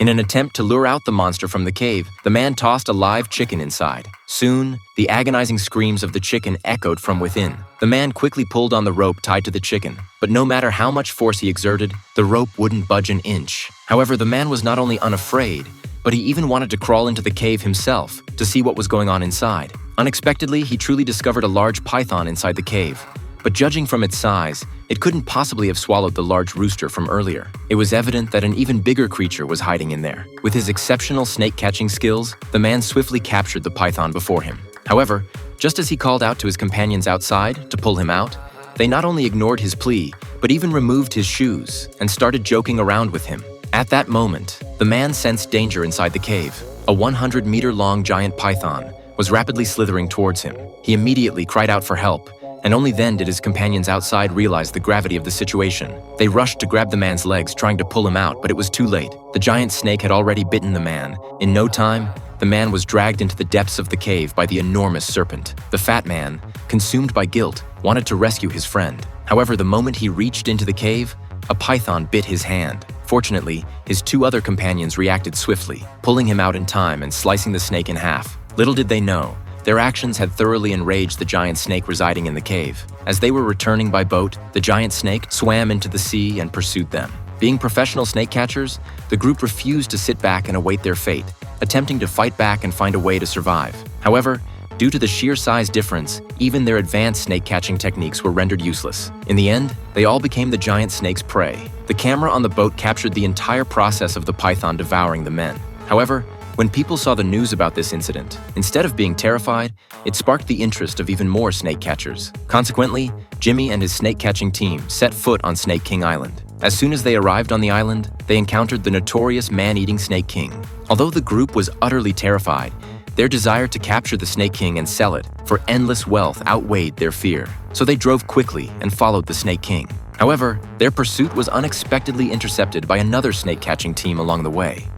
In an attempt to lure out the monster from the cave, the man tossed a live chicken inside. Soon, the agonizing screams of the chicken echoed from within. The man quickly pulled on the rope tied to the chicken, but no matter how much force he exerted, the rope wouldn't budge an inch. However, the man was not only unafraid, but he even wanted to crawl into the cave himself to see what was going on inside. Unexpectedly, he truly discovered a large python inside the cave. But judging from its size, it couldn't possibly have swallowed the large rooster from earlier. It was evident that an even bigger creature was hiding in there. With his exceptional snake-catching skills, the man swiftly captured the python before him. However, just as he called out to his companions outside to pull him out, they not only ignored his plea, but even removed his shoes and started joking around with him. At that moment, the man sensed danger inside the cave. A 100-meter-long giant python was rapidly slithering towards him. He immediately cried out for help, and only then did his companions outside realize the gravity of the situation. They rushed to grab the man's legs, trying to pull him out, but it was too late. The giant snake had already bitten the man. In no time, the man was dragged into the depths of the cave by the enormous serpent. The fat man, consumed by guilt, wanted to rescue his friend. However, the moment he reached into the cave, a python bit his hand. Fortunately, his two other companions reacted swiftly, pulling him out in time and slicing the snake in half. Little did they know, their actions had thoroughly enraged the giant snake residing in the cave. As they were returning by boat, the giant snake swam into the sea and pursued them. Being professional snake catchers, the group refused to sit back and await their fate, attempting to fight back and find a way to survive. However, due to the sheer size difference, even their advanced snake-catching techniques were rendered useless. In the end, they all became the giant snake's prey. The camera on the boat captured the entire process of the python devouring the men. However, when people saw the news about this incident, instead of being terrified, it sparked the interest of even more snake catchers. Consequently, Jimmy and his snake-catching team set foot on Snake King Island. As soon as they arrived on the island, they encountered the notorious man-eating Snake King. Although the group was utterly terrified, their desire to capture the Snake King and sell it for endless wealth outweighed their fear. So they drove quickly and followed the Snake King. However, their pursuit was unexpectedly intercepted by another snake-catching team along the way.